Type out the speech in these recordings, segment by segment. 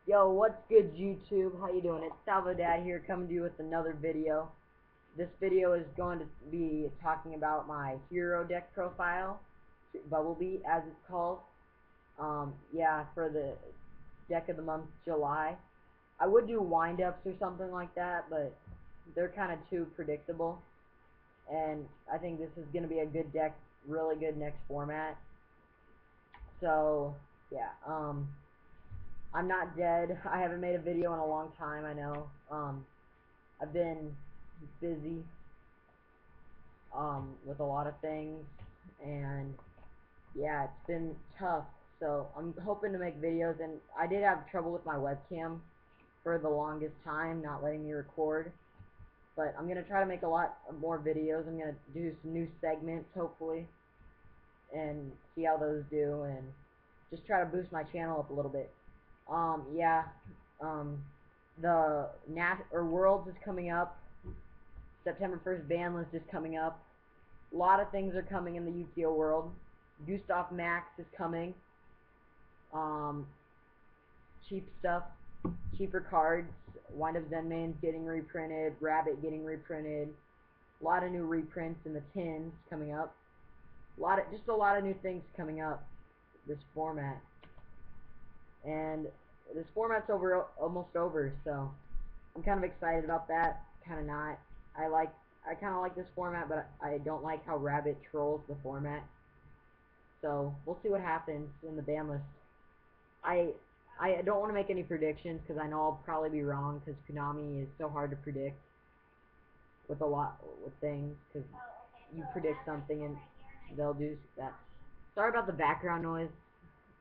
Yo, what's good, YouTube? How you doing? It's Salvo Dad here, coming to you with another video. This video is going to be talking about my hero deck profile, Bubblebee as it's called. Yeah, for the deck of the month, July. I would do wind-ups or something like that, but they're kind of too predictable. And I think this is going to be a good deck, really good next format. So, yeah, I'm not dead. I haven't made a video in a long time, I know. I've been busy with a lot of things, and yeah, it's been tough. So I'm hoping to make videos, and I did have trouble with my webcam for the longest time, not letting me record. But I'm gonna try to make a lot more videos. I'm gonna do some new segments, hopefully, and see how those do, and just try to boost my channel up a little bit. Yeah, the Worlds is coming up. September 1st ban list is coming up. A lot of things are coming in the Yu-Gi-Oh world. Gustav Max is coming. Cheap stuff, cheaper cards. Wind Up Zenmain's getting reprinted. Rabbit getting reprinted. A lot of new reprints in the tins coming up. Just a lot of new things coming up. This format. And this format's almost over, so I'm kind of excited about that. Kind of not. I kind of like this format, but I don't like how Rabbit trolls the format. So we'll see what happens in the ban list. I don't want to make any predictions because I know I'll probably be wrong because Konami is so hard to predict with things, because you predict something and they'll do that. Sorry about the background noise,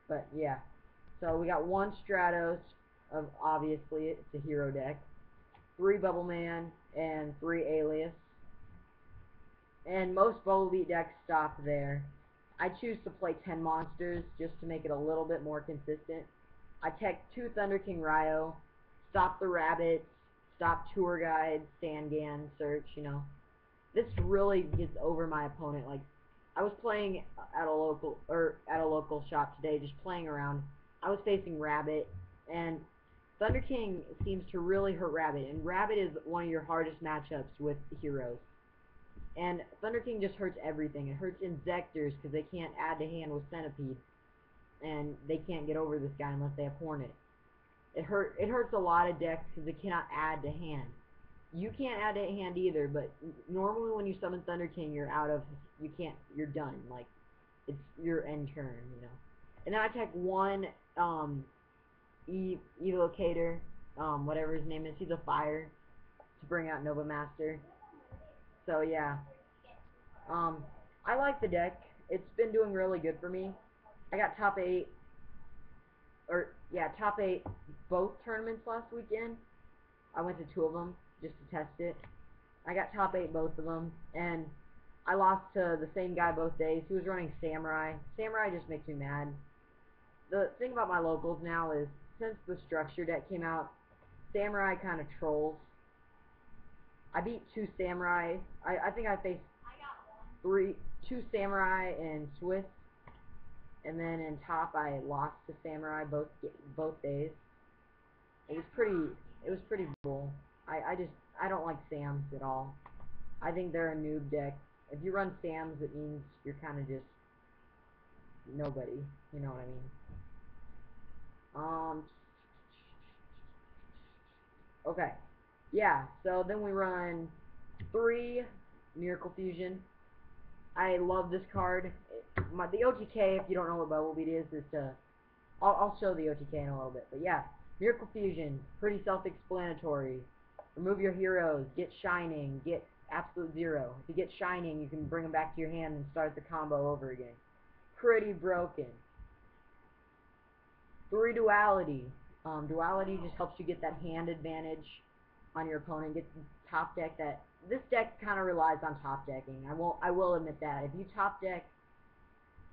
but yeah. So we got one Stratos, obviously it's a hero deck, 3 Bubbleman, and 3 Alias. And most Bubblebee decks stop there. I choose to play 10 monsters just to make it a little bit more consistent. I tech 2 Thunder King Ryo, stop the Rabbits, stop Tour Guide, Sangan, Search, you know. This really gets over my opponent. Like, I was playing at a local shop today, just playing around. I was facing Rabbit, and Thunder King seems to really hurt Rabbit, and Rabbit is one of your hardest matchups with heroes. And Thunder King just hurts everything. It hurts Inzectors because they can't add to hand with Centipede, and they can't get over this guy unless they have Hornet. It hurts a lot of decks because they cannot add to hand. You can't add to hand either, but normally when you summon Thunder King, you're you're done. Like, it's your end turn, you know. And then I attack one Evocator, whatever his name is. He's a fire to bring out Nova Master. So yeah, I like the deck. It's been doing really good for me. I got top 8, top 8 both tournaments last weekend. I went to 2 of them just to test it. I got top 8 both of them, and I lost to the same guy both days. He was running Samurai. Samurai just makes me mad. The thing about my locals now is, since the structure deck came out, Samurai kind of trolls. I beat 2 Samurai. I think I faced 2 Samurai and Swiss, and then in top I lost to Samurai both days. It was pretty cool. I don't like Sams at all. I think they're a noob deck. If you run Sams, it means you're kind of just nobody. You know what I mean? Okay. Yeah, so then we run 3 Miracle Fusion. I love this card. The OTK, if you don't know what Bubblebee is to... I'll show the OTK in a little bit. But yeah, Miracle Fusion, pretty self-explanatory. Remove your heroes, get Shining, get Absolute Zero. If you get Shining, you can bring them back to your hand and start the combo over again. Pretty broken. 3 Duality. Duality just helps you get that hand advantage on your opponent. Get top deck that... This deck kind of relies on top decking. I will admit that. If you top deck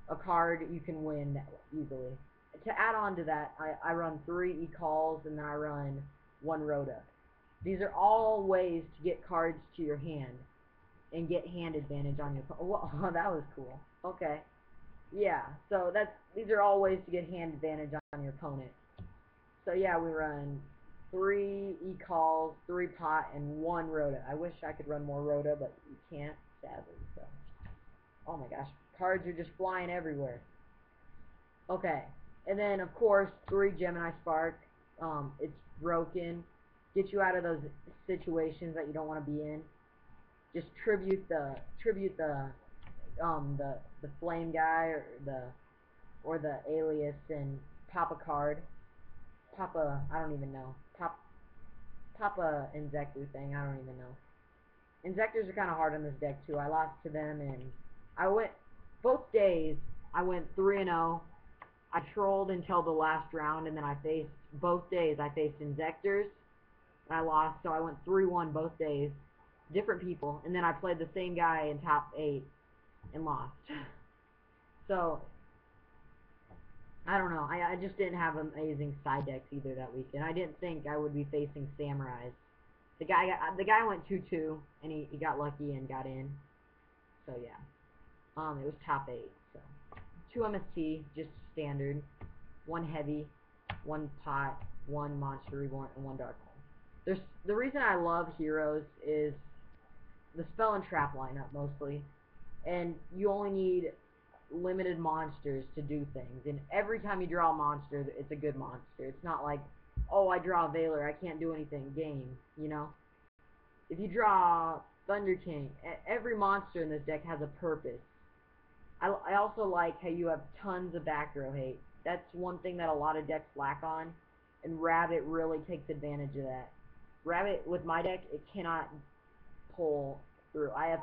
a card, you can win easily. To add on to that, I run 3 E-Calls, and then I run 1 Rhoda. These are all ways to get cards to your hand and get hand advantage on your opponent. Oh, that was cool. Okay. Yeah, so these are all ways to get hand advantage on your opponent. So yeah, we run 3 e-calls, 3 pot, and 1 rota. I wish I could run more rota, but you can't, sadly. So, oh my gosh, cards are just flying everywhere. Okay, and then of course 3 Gemini Spark. It's broken. Get you out of those situations that you don't want to be in. Just tribute the flame guy or the alias and pop a card. Pop a I don't even know. Pop a Inzektor thing. I don't even know. Inzektors are kind of hard on this deck too. I lost to them and I went both days. I went 3-0. I trolled until the last round and then I faced both days. I faced Inzektors and I lost, so I went 3-1 both days. Different people, and then I played the same guy in top 8 and lost. So I don't know. I just didn't have amazing side decks either that week, and I didn't think I would be facing Samurais. The guy went 2-2, and he got lucky and got in. So yeah, it was top 8. So 2 MST, just standard, 1 heavy, 1 pot, 1 monster reborn, and 1 dark hole. The reason I love heroes is the spell and trap lineup mostly, and you only need limited monsters to do things, and every time you draw a monster, it's a good monster. It's not like, oh, I draw a Veiler, I can't do anything, game, you know? If you draw Thunder King, every monster in this deck has a purpose. I also like how you have tons of back row hate. That's one thing that a lot of decks lack on, and Rabbit really takes advantage of that. Rabbit, with my deck, it cannot pull through. I have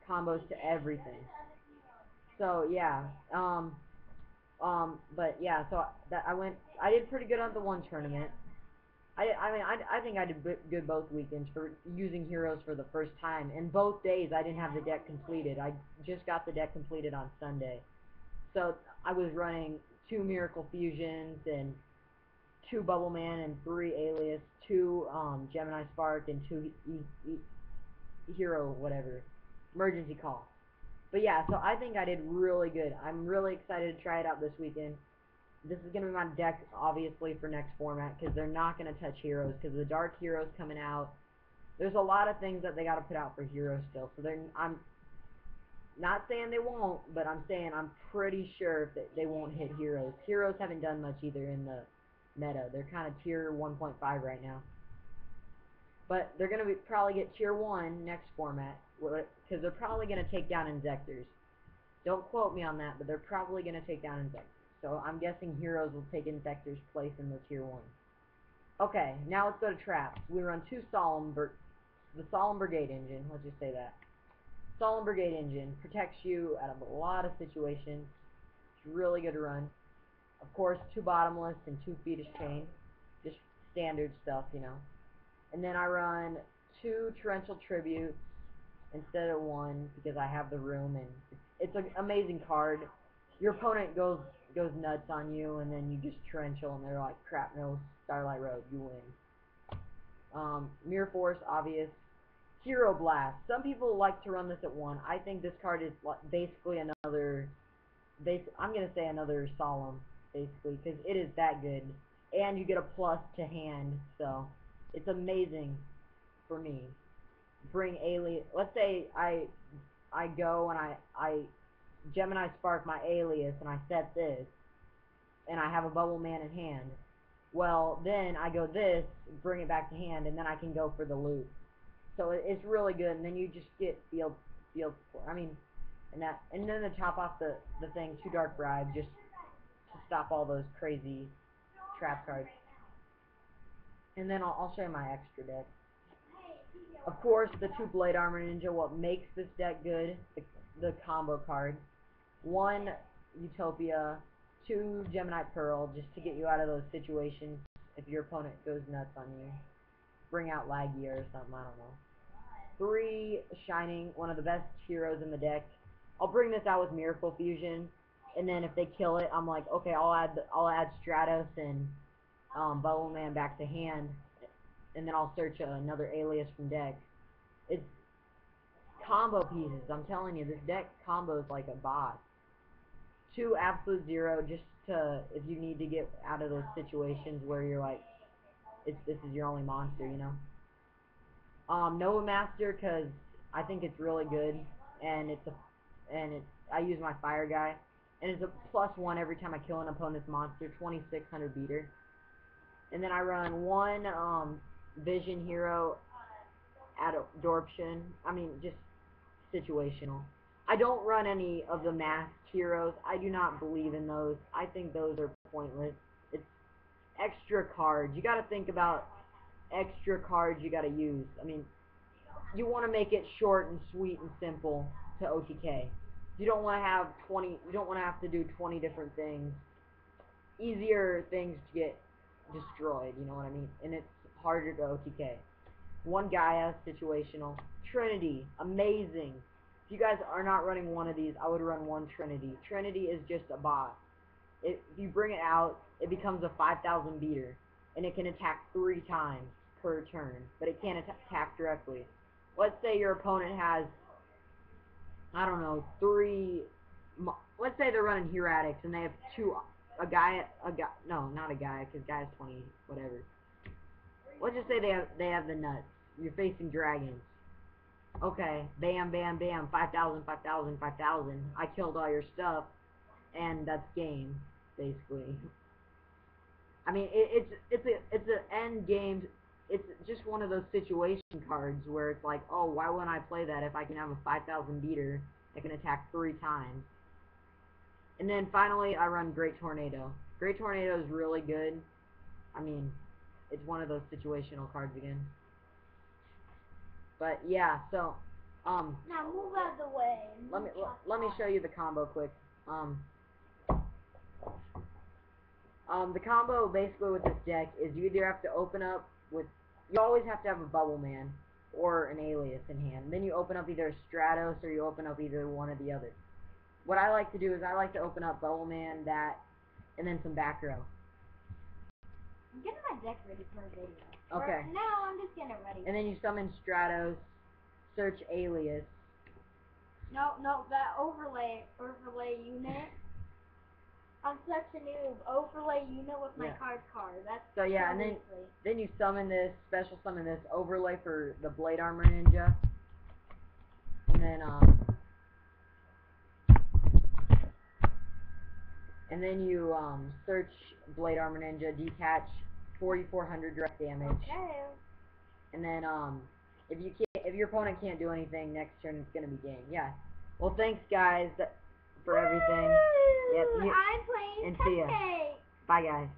combos to everything. So yeah, but yeah, so I did pretty good on the one tournament. I think I did good both weekends for using heroes for the first time. And both days I didn't have the deck completed. I just got the deck completed on Sunday. So I was running 2 Miracle Fusions and 2 Bubble Man and 3 Alias, 2 Gemini Spark and 2 Hero whatever, Emergency Call. But yeah, so I think I did really good. I'm really excited to try it out this weekend. This is going to be my deck, obviously, for next format, because they're not going to touch heroes, because the Dark Hero's coming out. There's a lot of things that they got to put out for heroes still, so I'm not saying they won't, but I'm saying I'm pretty sure that they won't hit heroes. Heroes haven't done much either in the meta. They're kind of tier 1.5 right now. But they're going to probably get tier 1 next format, because they're probably going to take down Inzektors. Don't quote me on that, but they're probably going to take down Inzektors. So I'm guessing heroes will take Inzektors' place in the tier 1. Okay, now let's go to traps. We run the Solemn Brigade engine, let's just say that. Solemn Brigade engine protects you out of a lot of situations. It's really good to run. Of course, 2 Bottomless and 2 Fetish Chain. Just standard stuff, you know. And then I run 2 Torrential Tributes instead of 1 because I have the room, and it's an amazing card. Your opponent goes nuts on you, and then you just torrential, and they're like, crap, no, Starlight Road, you win. Mirror Force, obvious. Hero Blast. Some people like to run this at 1. I think this card is basically another, I'm going to say another Solemn, basically, because it is that good. And you get a plus to hand, so it's amazing for me. Bring alien. Let's say I go and I Gemini Spark my alias and I set this and I have a Bubble Man in hand. Well, then I go this, bring it back to hand, and then I can go for the loot. So it's really good, and then you just get field support. I mean, and then to top off the thing, 2 Dark Bribe just to stop all those crazy trap cards. And then I'll show you my extra deck. Of course, the 2 Blade Armor Ninja, what makes this deck good, the combo card. 1 Utopia, 2 Gemini Pearl, just to get you out of those situations if your opponent goes nuts on you. Bring out Lagia or something, I don't know. 3 Shining, one of the best heroes in the deck. I'll bring this out with Miracle Fusion, and then if they kill it, I'm like, okay, I'll add Stratos and Bubble Man back to hand, and then I'll search another alias from deck. It's combo pieces. I'm telling you, this deck combos like a boss. 2 Absolute Zero, just to if you need to get out of those situations where you're like, this is your only monster, you know. Nova Master, because I think it's really good, and I use my fire guy, and it's a +1 every time I kill an opponent's monster, 2600 beater. And then I run one Vision Hero Adorption. I mean, just situational. I don't run any of the masked heroes. I do not believe in those. I think those are pointless. It's extra cards. You got to think about extra cards you got to use. I mean, you want to make it short and sweet and simple to OTK. You don't want to have 20. You don't want to have to do 20 different things. Easier things to get destroyed. You know what I mean? And it's harder to OTK. One Gaia, situational. Trinity, amazing. If you guys are not running one of these, I would run one Trinity. Trinity is just a boss. If you bring it out, it becomes a 5,000 beater, and it can attack 3 times per turn, but it can't attack directly. Let's say your opponent has, I don't know, 3. Let's say they're running Heretics, and they have 2. No, not a Gaia, because Gaia's 20, whatever. Let's just say they have the nuts. You're facing dragons. Okay, bam, bam, bam, 5,000, 5,000, 5,000. I killed all your stuff, and that's game, basically. I mean, it's an end game. It's just one of those situation cards where it's like, oh, why wouldn't I play that if I can have a 5,000 beater that can attack 3 times? And then finally, I run Great Tornado. Great Tornado is really good. I mean, it's one of those situational cards again. But yeah, so now move out of the way. Let me show you the combo quick. The combo basically with this deck is you either have to open up with, you always have to have a Bubble Man or an Alias in hand. Then you open up either a Stratos or you open up either one or the other. What I like to do is I like to open up Bubble Man, that, and then some back row. I'm getting my deck ready for a video. Okay. No, I'm just getting it ready. And then you summon Stratos, search Alias. No, that overlay unit. I'm such a noob. Overlay unit with my card. That's so yeah, and then you summon this, special summon this overlay for the Blade Armor Ninja. And then you search Blade Armor Ninja, detach 4,400 direct damage. Okay. And then if your opponent can't do anything next turn, it's gonna be game. Yeah. Well, thanks guys for everything. Yep. I'm playing and see ya. Bye guys.